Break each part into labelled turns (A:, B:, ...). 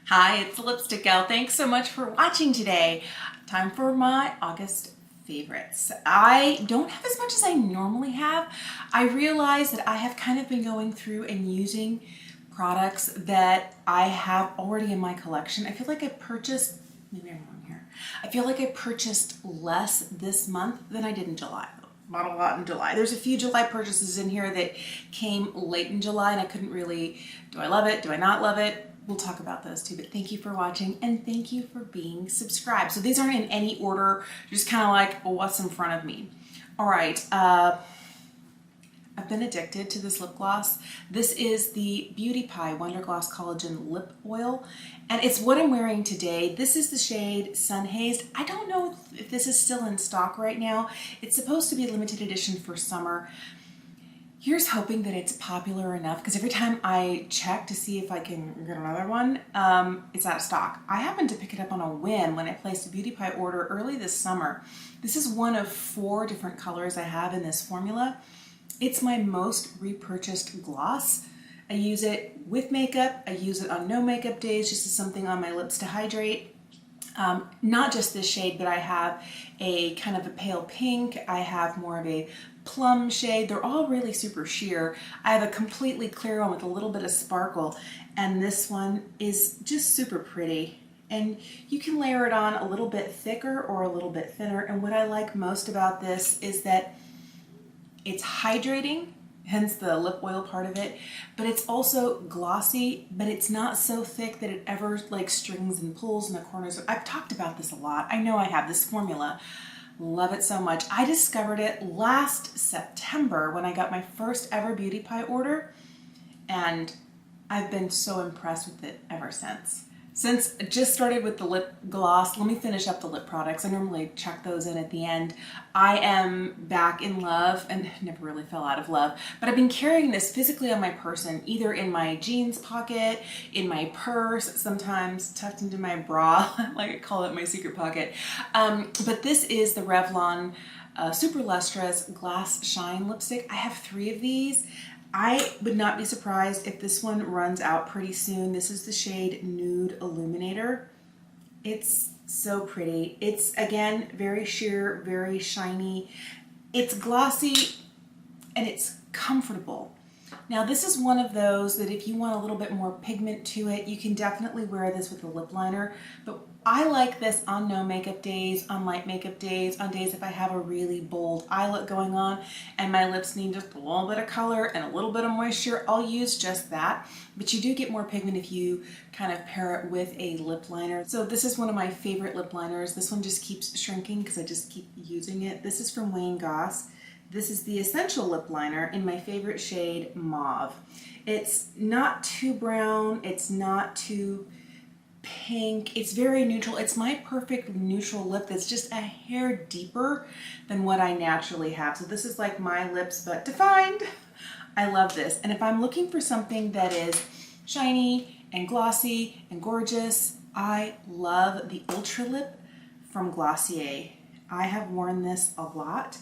A: Hi, it's Lipstick Gal. Thanks so much for watching today. Time for my August favorites. I don't have as much as I normally have. I realize that I have kind of been going through and using products that I have already in my collection. I feel like I purchased, maybe I'm wrong here. I feel like I purchased less this month than I did in July. Bought a lot in July. There's a few July purchases in here that came late in July and I couldn't really, do I love it? Do I not love it? We'll talk about those too, but thank you for watching and thank you for being subscribed. So these aren't in any order, just kind of like what's in front of me. All right, I've been addicted to this lip gloss. This is the Beauty Pie Wonder Gloss Collagen Lip Oil, and it's what I'm wearing today. This is the shade SunHazed. I don't know if this is still in stock right now. It's supposed to be a limited edition for summer. Here's hoping that it's popular enough, because every time I check to see if I can get another one, it's out of stock. I happened to pick it up on a whim when I placed a Beauty Pie order early this summer. This is one of 4 different colors I have in this formula. It's my most repurchased gloss. I use it with makeup. I use it on no makeup days, just as something on my lips to hydrate. Not just this shade, but I have a kind of a pale pink. I have more of a plum shade. They're all really super sheer. I have a completely clear one with a little bit of sparkle, and this one is just super pretty. And you can layer it on a little bit thicker or a little bit thinner. And what I like most about this is that it's hydrating, hence the lip oil part of it, but it's also glossy, but it's not so thick that it ever like strings and pulls in the corners. I've talked about this a lot. I know I have this formula. Love it so much. I discovered it last September when I got my first ever Beauty Pie order, and I've been so impressed with it ever since. Since I just started with the lip gloss, let me finish up the lip products. I normally check those in at the end. I am back in love, and never really fell out of love, but I've been carrying this physically on my person, either in my jeans pocket, in my purse, sometimes tucked into my bra, like I call it my secret pocket. But this is the Revlon Super Lustrous Glass Shine Lipstick. I have 3 of these. I would not be surprised if this one runs out pretty soon. This is the shade Nude Illuminator. It's so pretty. It's, again, very sheer, very shiny. It's glossy and it's comfortable. Now this is one of those that if you want a little bit more pigment to it, you can definitely wear this with a lip liner, but I like this on no makeup days, on light makeup days, on days if I have a really bold eye look going on and my lips need just a little bit of color and a little bit of moisture, I'll use just that. But you do get more pigment if you kind of pair it with a lip liner. So this is one of my favorite lip liners. This one just keeps shrinking because I just keep using it. This is from Goss. This is the Essential Lip Liner in my favorite shade, Mauve. It's not too brown, it's not too pink, it's very neutral. It's my perfect neutral lip that's just a hair deeper than what I naturally have. So this is like my lips but defined. I love this. And if I'm looking for something that is shiny and glossy and gorgeous, I love the Ultra Lip from Glossier. I have worn this a lot.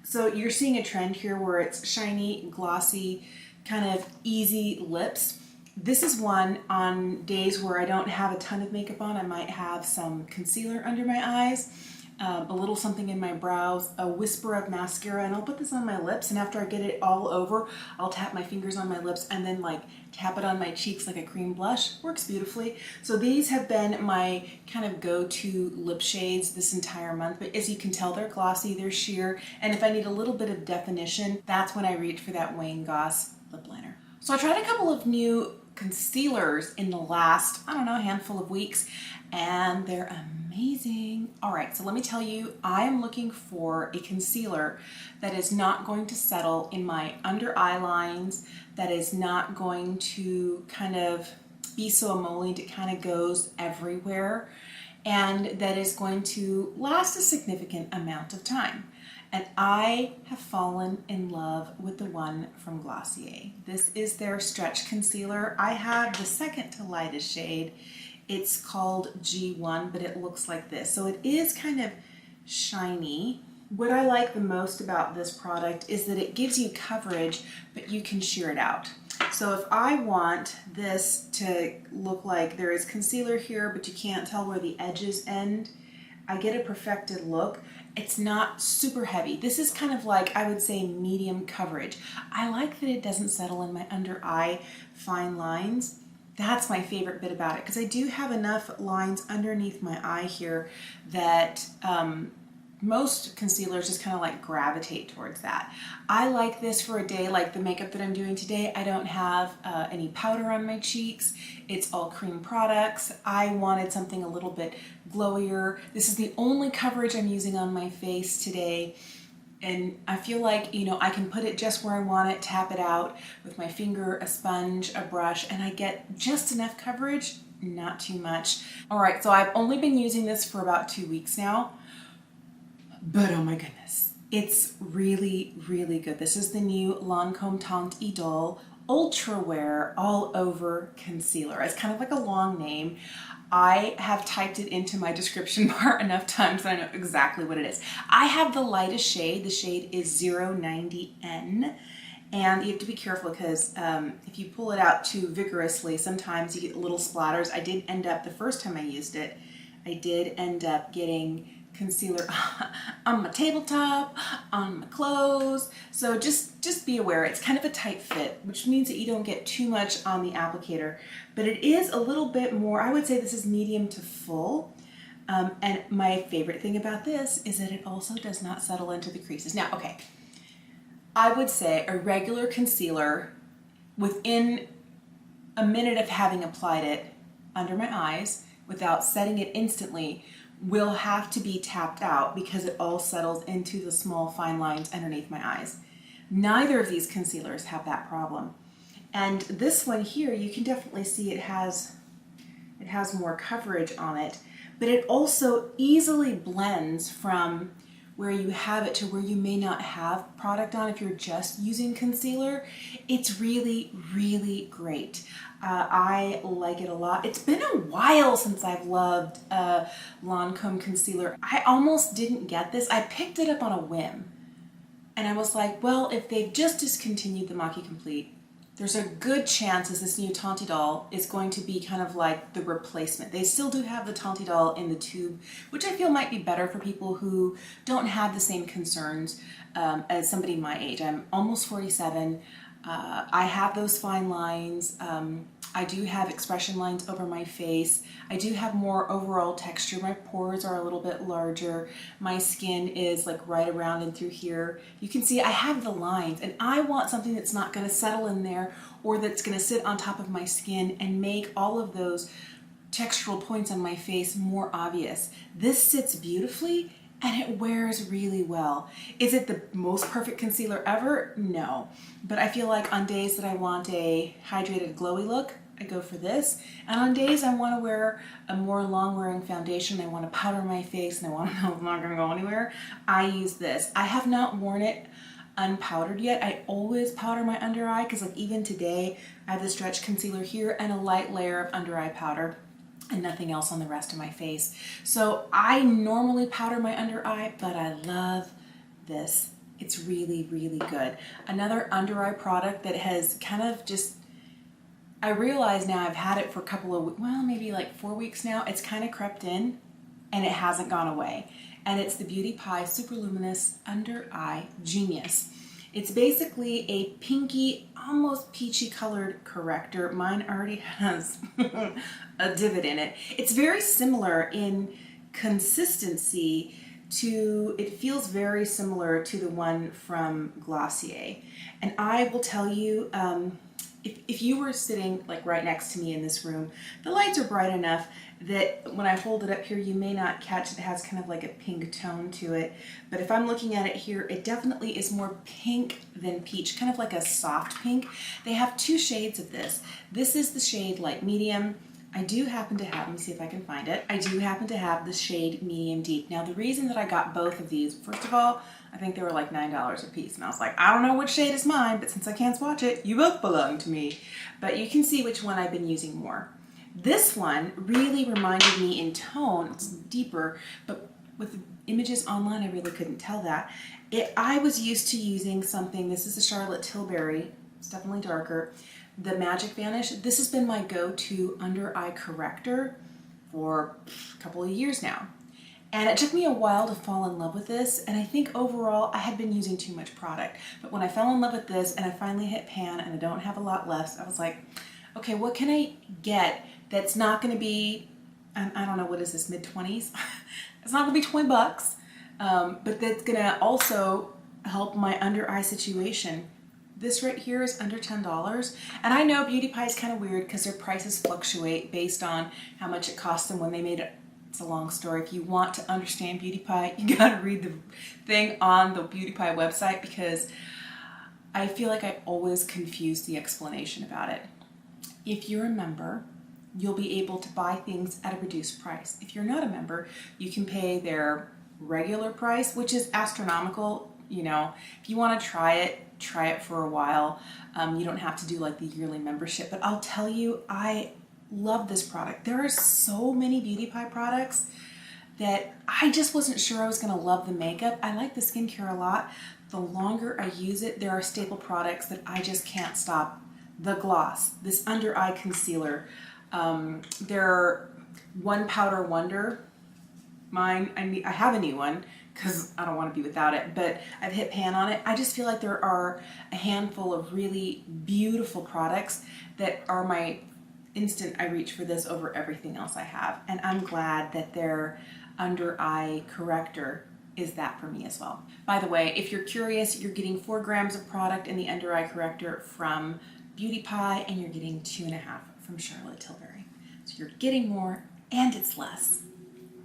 A: So you're seeing a trend here where it's shiny, glossy, kind of easy lips. This is one on days where I don't have a ton of makeup on. I might have some concealer under my eyes, a little something in my brows, a whisper of mascara, and I'll put this on my lips, and after I get it all over, I'll tap my fingers on my lips and then like tap it on my cheeks like a cream blush. Works beautifully. So these have been my kind of go-to lip shades this entire month, but as you can tell, they're glossy, they're sheer, and if I need a little bit of definition, that's when I reach for that Goss lip liner. So I tried a couple of new concealers in the last, I don't know, handful of weeks, and they're amazing. All right, so let me tell you, I am looking for a concealer that is not going to settle in my under eye lines, that is not going to kind of be so emollient it kind of goes everywhere, and that is going to last a significant amount of time. And I have fallen in love with the one from Glossier. This is their stretch concealer. I have the second to lightest shade. It's called G1, but it looks like this. So it is kind of shiny. What I like the most about this product is that it gives you coverage, but you can sheer it out. So if I want this to look like there is concealer here, but you can't tell where the edges end, I get a perfected look. It's not super heavy. This is kind of like, I would say, medium coverage. I like that it doesn't settle in my under eye fine lines. That's my favorite bit about it, because I do have enough lines underneath my eye here that most concealers just kind of like gravitate towards that. I like this for a day like the makeup that I'm doing today. I don't have any powder on my cheeks. It's all cream products. I wanted something a little bit glowier. This is the only coverage I'm using on my face today. And I feel like, you know, I can put it just where I want it, tap it out with my finger, a sponge, a brush, and I get just enough coverage, not too much. All right, so I've only been using this for about 2 weeks now. But oh my goodness, it's really, really good. This is the new Lancome Teint Idole Ultra Wear All Over Concealer. It's kind of like a long name. I have typed it into my description bar enough times that I know exactly what it is. I have the lightest shade. The shade is 090N. And you have to be careful because if you pull it out too vigorously, sometimes you get little splatters. I did end up, the first time I used it, I did end up getting concealer on my tabletop, on my clothes. So just be aware. It's kind of a tight fit, which means that you don't get too much on the applicator, but it is a little bit more, I would say this is medium to full. And my favorite thing about this is that it also does not settle into the creases. Now, okay, I would say a regular concealer within a minute of having applied it under my eyes without setting it instantly will have to be tapped out because it all settles into the small fine lines underneath my eyes. Neither of these concealers have that problem. And this one here, you can definitely see it has more coverage on it, but it also easily blends from where you have it to where you may not have product on if you're just using concealer. It's really, really great. I like it a lot. It's been a while since I've loved Lancome concealer. I almost didn't get this. I picked it up on a whim. And I was like, well, if they've just discontinued the Maki Complete, there's a good chance as this new Teint Idole is going to be kind of like the replacement. They still do have the Teint Idole in the tube, which I feel might be better for people who don't have the same concerns as somebody my age. I'm almost 47. I have those fine lines. I do have expression lines over my face. I do have more overall texture. My pores are a little bit larger. My skin is like right around and through here. You can see I have the lines, and I want something that's not going to settle in there or that's going to sit on top of my skin and make all of those textural points on my face more obvious. This sits beautifully and it wears really well. Is it the most perfect concealer ever? No. But I feel like on days that I want a hydrated, glowy look, I go for this. And on days I want to wear a more long-wearing foundation, I want to powder my face, and I want to know it's not going to go anywhere, I use this. I have not worn it unpowdered yet. I always powder my under eye because like even today, I have the stretch concealer here and a light layer of under eye powder and nothing else on the rest of my face. So I normally powder my under eye, but I love this. It's really, really good. Another under eye product that has kind of just, I realize now I've had it for a couple of, well, maybe like 4 weeks now. It's kind of crept in and it hasn't gone away. And it's the Beauty Pie Super Luminous Under Eye Genius. It's basically a pinky, almost peachy colored corrector. Mine already has a divot in it. It's very similar in consistency to, it feels very similar to the one from Glossier. And I will tell you, if you were sitting like right next to me in this room, the lights are bright enough that when I hold it up here, you may not catch it has kind of like a pink tone to it. But if I'm looking at it here, it definitely is more pink than peach, kind of like a soft pink. They have two shades of this. This is the shade light medium. I do happen to have, let me see if I can find it. I do happen to have the shade medium deep. Now the reason that I got both of these, first of all, I think they were like $9 a piece. And I was like, I don't know which shade is mine, but since I can't swatch it, you both belong to me. But you can see which one I've been using more. This one really reminded me in tone, it's deeper, but with the images online, I really couldn't tell that. I was used to using something, this is a Charlotte Tilbury, it's definitely darker, the Magic Vanish. This has been my go-to under eye corrector for a couple of years now. And it took me a while to fall in love with this, and I think overall I had been using too much product. But when I fell in love with this and I finally hit pan and I don't have a lot left, I was like, okay, what can I get that's not gonna be, I don't know, what is this, mid-20s? It's not gonna be 20 bucks, but that's gonna also help my under eye situation. This right here is under $10. And I know Beauty Pie is kind of weird because their prices fluctuate based on how much it cost them when they made it. It's a long story. If you want to understand Beauty Pie, you gotta read the thing on the Beauty Pie website, because I feel like I always confuse the explanation about it. If you're a member, you'll be able to buy things at a reduced price. If you're not a member, you can pay their regular price, which is astronomical. You know, if you want to try it for a while. You don't have to do like the yearly membership, but I'll tell you, I love this product. There are so many Beauty Pie products that I just wasn't sure I was going to love the makeup. I like the skincare a lot. The longer I use it, there are staple products that I just can't stop. The gloss, this under eye concealer, their One Powder Wonder. Mine, I have a new one because I don't want to be without it, but I've hit pan on it. I just feel like there are a handful of really beautiful products that are my instant, I reach for this over everything else I have. And I'm glad that their under eye corrector is that for me as well. By the way, if you're curious, you're getting 4 grams of product in the under eye corrector from Beauty Pie, and you're getting 2.5 from Charlotte Tilbury. So you're getting more and it's less.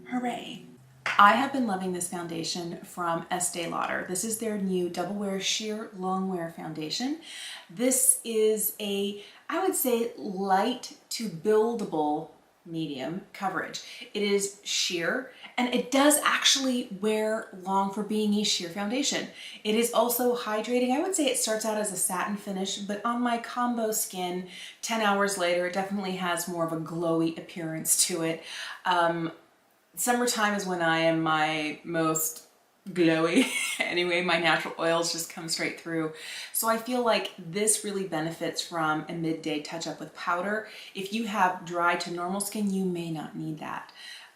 A: Hooray. I have been loving this foundation from Estee Lauder. This is their new Double Wear Sheer Long Wear Foundation. This is a, I would say, light to buildable medium coverage. It is sheer, and it does actually wear long for being a sheer foundation. It is also hydrating. I would say it starts out as a satin finish, but on my combo skin, 10 hours later, it definitely has more of a glowy appearance to it. Summertime is when I am my most glowy. Anyway, my natural oils just come straight through. So I feel like this really benefits from a midday touch up with powder. If you have dry to normal skin, you may not need that.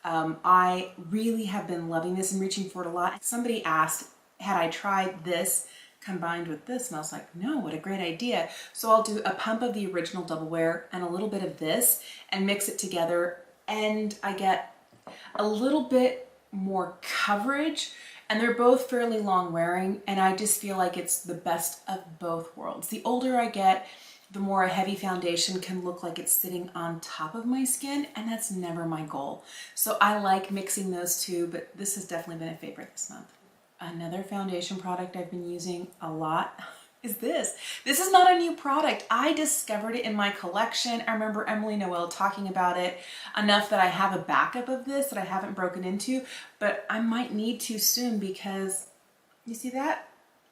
A: I really have been loving this and reaching for it a lot. Somebody asked, had I tried this combined with this? And I was like, no, what a great idea. So I'll do a pump of the original Double Wear and a little bit of this and mix it together, and I get a little bit more coverage, and they're both fairly long wearing, and I just feel like it's the best of both worlds. The older I get, the more a heavy foundation can look like it's sitting on top of my skin, and that's never my goal. So I like mixing those two, but this has definitely been a favorite this month. Another foundation product I've been using a lot is this. This is not a new product. I discovered it in my collection. I remember Emily Noel talking about it enough that I have a backup of this that I haven't broken into, but I might need to soon, because you see that?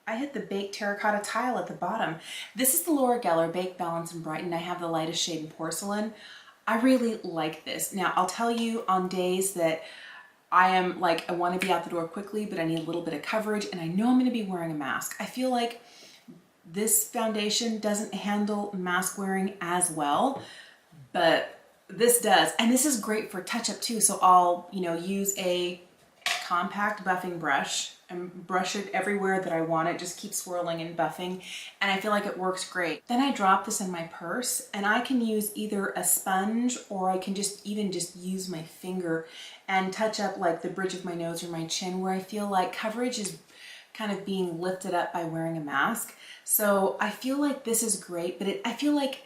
A: I hit the baked terracotta tile at the bottom. This is the Laura Geller Bake, Balance, and Brighten. I have the lightest shade in Porcelain. I really like this. Now, I'll tell you, on days that I am like, I want to be out the door quickly, but I need a little bit of coverage, and I know I'm going to be wearing a mask. I feel like this foundation doesn't handle mask wearing as well, but this does. And this is great for touch-up too. So I'll, use a compact buffing brush and brush it everywhere that I want it. Just keep swirling and buffing. And I feel like it works great. Then I drop this in my purse, and I can use either a sponge, or I can just use my finger and touch up like the bridge of my nose or my chin, where I feel like coverage is kind of being lifted up by wearing a mask. So I feel like this is great, but I feel like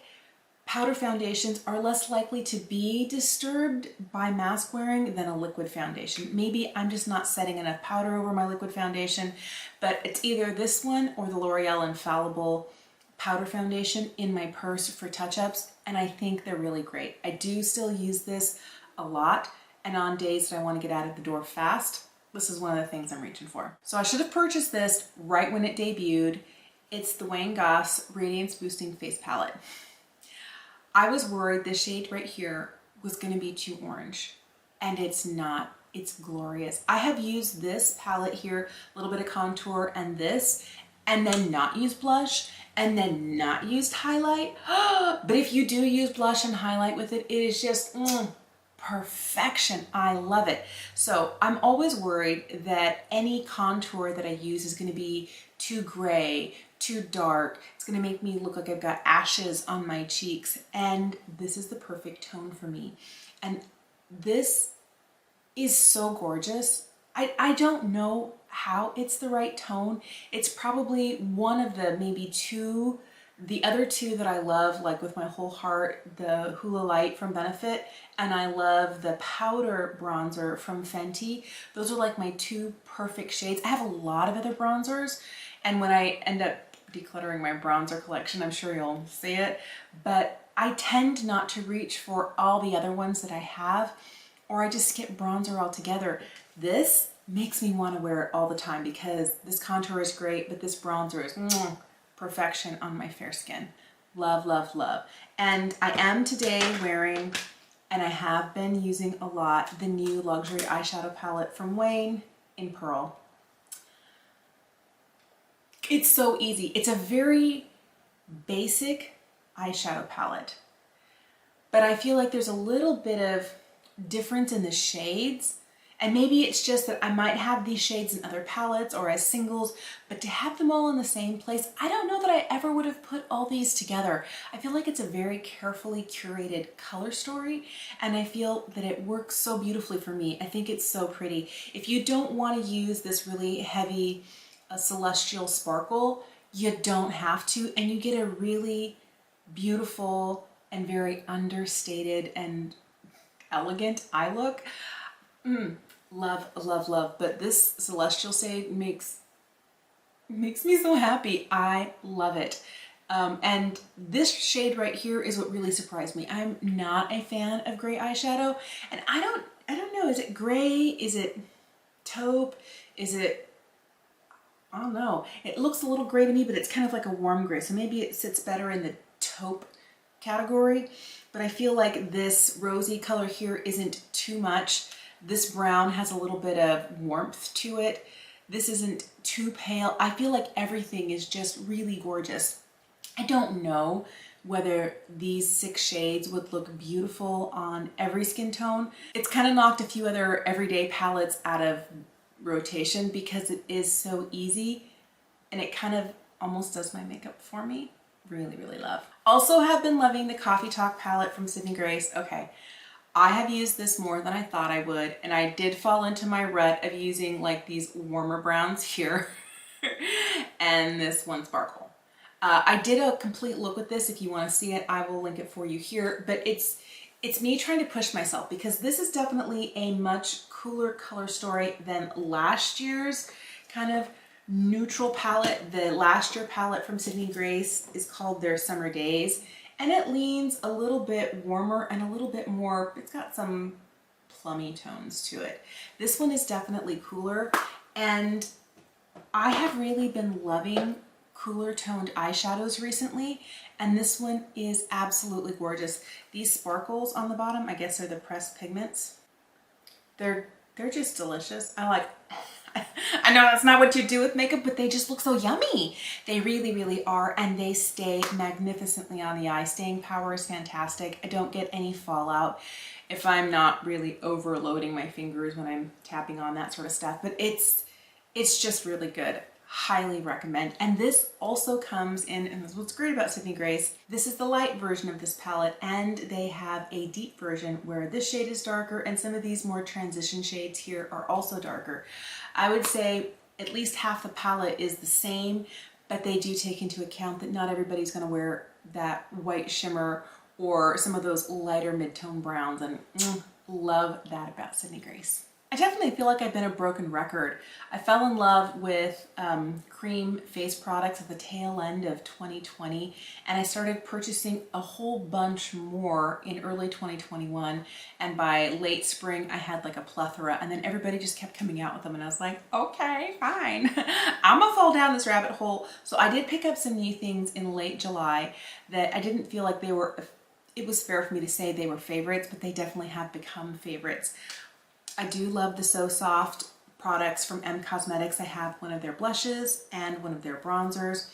A: powder foundations are less likely to be disturbed by mask wearing than a liquid foundation. Maybe I'm just not setting enough powder over my liquid foundation, but it's either this one or the L'Oreal Infallible powder foundation in my purse for touch-ups, and I think they're really great. I do still use this a lot, and on days that I want to get out of the door fast, this is one of the things I'm reaching for. So I should have purchased this right when it debuted. It's the Wayne Goss Radiance Boosting Face Palette. I was worried this shade right here was going to be too orange, and it's not. It's glorious. I have used this palette here, a little bit of contour and this, and then not use blush, and then not used highlight. But if you do use blush and highlight with it, it is just perfection. I love it. So I'm always worried that any contour that I use is going to be too gray, too dark. It's going to make me look like I've got ashes on my cheeks. And this is the perfect tone for me. And this is so gorgeous. I don't know how it's the right tone. It's probably one of the maybe two. The other two that I love, like with my whole heart, the Hula Light from Benefit, and I love the powder bronzer from Fenty. Those are like my two perfect shades. I have a lot of other bronzers, and when I end up decluttering my bronzer collection, I'm sure you'll see it, but I tend not to reach for all the other ones that I have, or I just skip bronzer altogether. This makes me want to wear it all the time because this contour is great, but this bronzer is perfection on my fair skin. Love, love, love. And I am today wearing, and I have been using a lot, the new luxury eyeshadow palette from Wayne in Pearl. It's so easy. It's a very basic eyeshadow palette, but I feel like there's a little bit of difference in the shades. And maybe it's just that I might have these shades in other palettes or as singles, but to have them all in the same place, I don't know that I ever would have put all these together. I feel like it's a very carefully curated color story, and I feel that it works so beautifully for me. I think it's so pretty. If you don't want to use this really heavy celestial sparkle, you don't have to, and you get a really beautiful and very understated and elegant eye look. Love, love, love. But this celestial shade makes me so happy. I love it. And this shade right here is what really surprised me. I'm not a fan of gray eyeshadow, and I don't know, is it gray? Is it taupe? Is it, I don't know. It looks a little gray to me, but it's kind of like a warm gray. So maybe it sits better in the taupe category, but I feel like this rosy color here isn't too much. This brown has a little bit of warmth to it. This isn't too pale. I feel like everything is just really gorgeous. I don't know whether these 6 shades would look beautiful on every skin tone. It's kind of knocked a few other everyday palettes out of rotation because it is so easy, and it kind of almost does my makeup for me. Really, really love. Also have been loving the Coffee Talk palette from Sydney Grace. Okay. I have used this more than I thought I would, and I did fall into my rut of using like these warmer browns here and this one sparkle. I did a complete look with this. If you want to see it, I will link it for you here, but it's me trying to push myself because this is definitely a much cooler color story than last year's kind of neutral palette. The last year palette from Sydney Grace is called Their Summer Days. And it leans a little bit warmer and a little bit more, it's got some plummy tones to it. This one is definitely cooler, and I have really been loving cooler toned eyeshadows recently, and this one is absolutely gorgeous. These sparkles on the bottom, I guess are the pressed pigments. They're just delicious. I know that's not what you do with makeup, but they just look so yummy. They really, really are, and they stay magnificently on the eye. Staying power is fantastic. I don't get any fallout if I'm not really overloading my fingers when I'm tapping on that sort of stuff, but it's just really good. Highly recommend. And this also comes in, and this is what's great about Sydney Grace, this is the light version of this palette, and they have a deep version where this shade is darker, and some of these more transition shades here are also darker. I would say at least half the palette is the same, but they do take into account that not everybody's going to wear that white shimmer or some of those lighter mid-tone browns, and love that about Sydney Grace. I definitely feel like I've been a broken record. I fell in love with cream face products at the tail end of 2020, and I started purchasing a whole bunch more in early 2021, and by late spring I had like a plethora, and then everybody just kept coming out with them, and I was like, okay, fine. I'm gonna fall down this rabbit hole. So I did pick up some new things in late July that I didn't feel like it was fair for me to say they were favorites, but they definitely have become favorites. I do love the So Soft products from M Cosmetics. I have one of their blushes and one of their bronzers.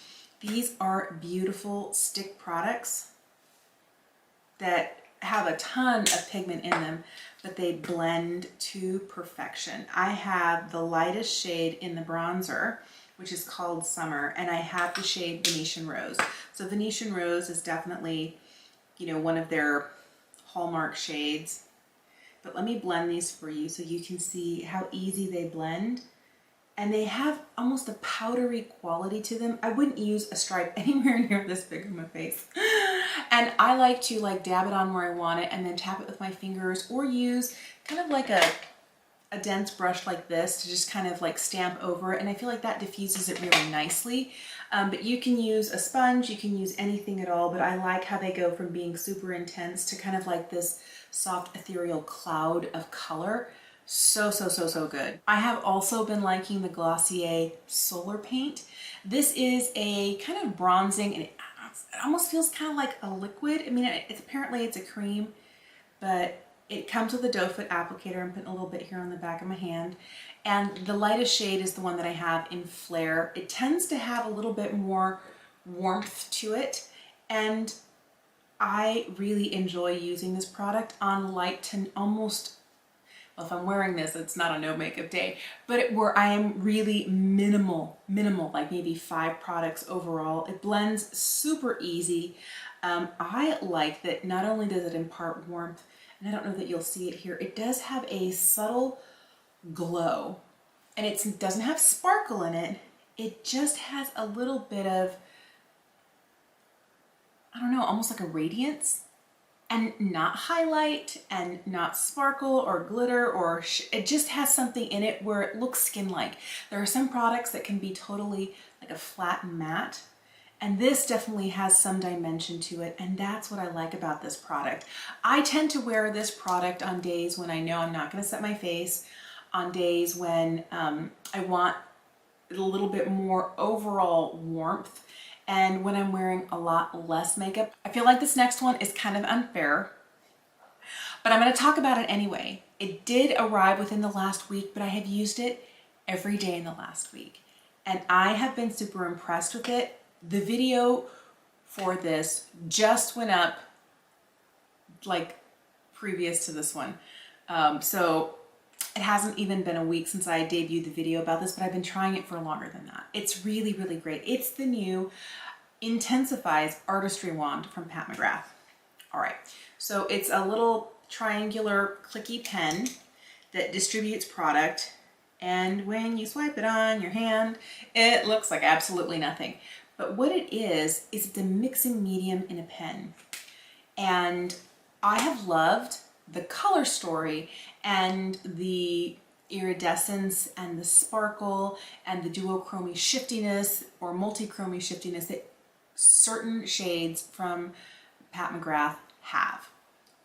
A: These are beautiful stick products that have a ton of pigment in them, but they blend to perfection. I have the lightest shade in the bronzer, which is called Summer, and I have the shade Venetian Rose. So Venetian Rose is definitely, you know, one of their hallmark shades. But let me blend these for you so you can see how easy they blend. And they have almost a powdery quality to them. I wouldn't use a stripe anywhere near this big on my face. And I like to like dab it on where I want it and then tap it with my fingers, or use kind of like a dense brush like this to just kind of like stamp over it. And I feel like that diffuses it really nicely. But you can use a sponge, you can use anything at all, but I like how they go from being super intense to kind of like this soft ethereal cloud of color. So good. I have also been liking the Glossier Solar Paint. This is a kind of bronzing, and it almost feels kind of like a liquid. I mean, apparently it's a cream, but it comes with a doe foot applicator. I'm putting a little bit here on the back of my hand. And the lightest shade is the one that I have in Flare. It tends to have a little bit more warmth to it. And I really enjoy using this product on light to almost, well, if I'm wearing this, it's not a no makeup day, but where I am really minimal, like maybe 5 products overall. It blends super easy. I like that not only does it impart warmth, and I don't know that you'll see it here, it does have a subtle glow, and it doesn't have sparkle in it. It just has a little bit of, I don't know, almost like a radiance, and not highlight and not sparkle or glitter, or it just has something in it where it looks skin-like. There are some products that can be totally like a flat matte, and this definitely has some dimension to it, and that's what I like about this product. I tend to wear this product on days when I know I'm not going to set my face, on days when I want a little bit more overall warmth, and when I'm wearing a lot less makeup. I feel like this next one is kind of unfair, but I'm going to talk about it anyway. It did arrive within the last week, but I have used it every day in the last week, and I have been super impressed with it. The video for this just went up like previous to this one. So it hasn't even been a week since I debuted the video about this, but I've been trying it for longer than that. It's really great. It's the new Intensifies Artistry Wand from Pat McGrath. All right, so it's a little triangular clicky pen that distributes product, and when you swipe it on your hand, it looks like absolutely nothing. But what it is it's a mixing medium in a pen. And I have loved the color story and the iridescence and the sparkle and the duochromy shiftiness or multi-chromy shiftiness that certain shades from Pat McGrath have.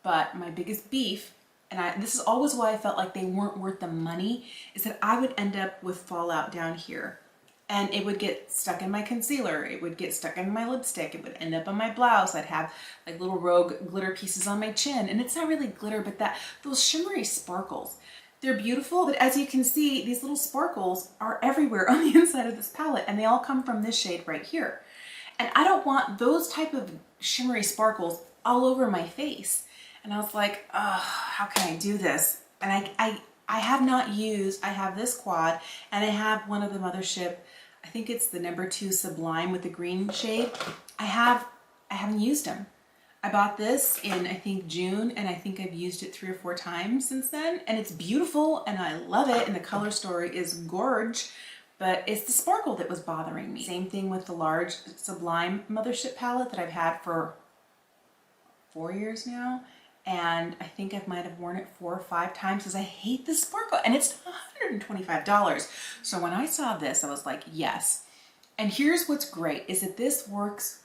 A: But my biggest beef, and this is always why I felt like they weren't worth the money, is that I would end up with fallout down here. And it would get stuck in my concealer, it would get stuck in my lipstick, it would end up on my blouse, I'd have like little rogue glitter pieces on my chin. And it's not really glitter, but those shimmery sparkles. They're beautiful, but as you can see, these little sparkles are everywhere on the inside of this palette, and they all come from this shade right here. And I don't want those type of shimmery sparkles all over my face. And I was like, oh, how can I do this? And I have not used, I have this quad, and I have one of the Mothership, I think it's the number 2 Sublime with the green shade. I haven't used them. I bought this in, I think, June, and I think I've used it 3 or 4 times since then. And it's beautiful, and I love it, and the color story is gorge, but it's the sparkle that was bothering me. Same thing with the large Sublime Mothership palette that I've had for 4 years now. And I think I might have worn it 4 or 5 times because I hate the sparkle, and it's $125. So when I saw this, I was like, yes. And here's what's great is that this works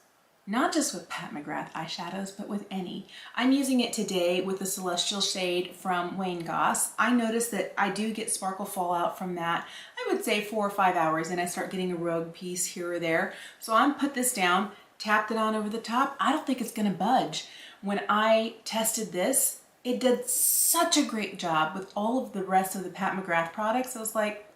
A: not just with Pat McGrath eyeshadows, but with any. I'm using it today with the Celestial shade from Wayne Goss. I noticed that I do get sparkle fallout from that. I would say 4 or 5 hours, and I start getting a rogue piece here or there. So I'm put this down, tapped it on over the top. I don't think it's gonna budge. When I tested this, it did such a great job with all of the rest of the Pat McGrath products. I was like,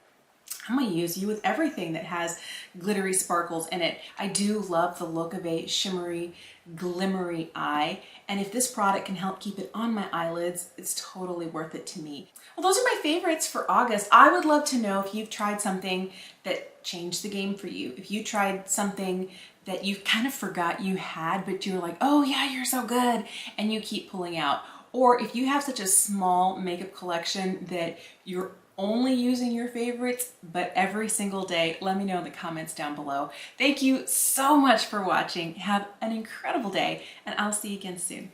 A: I'm gonna use you with everything that has glittery sparkles in it. I do love the look of a shimmery, glimmery eye, and if this product can help keep it on my eyelids, it's totally worth it to me. Well, those are my favorites for August. I would love to know if you've tried something that changed the game for you. If you tried something that you kind of forgot you had, but you're like, oh yeah, you're so good, and you keep pulling out. Or if you have such a small makeup collection that you're only using your favorites, but every single day, let me know in the comments down below. Thank you so much for watching. Have an incredible day, and I'll see you again soon.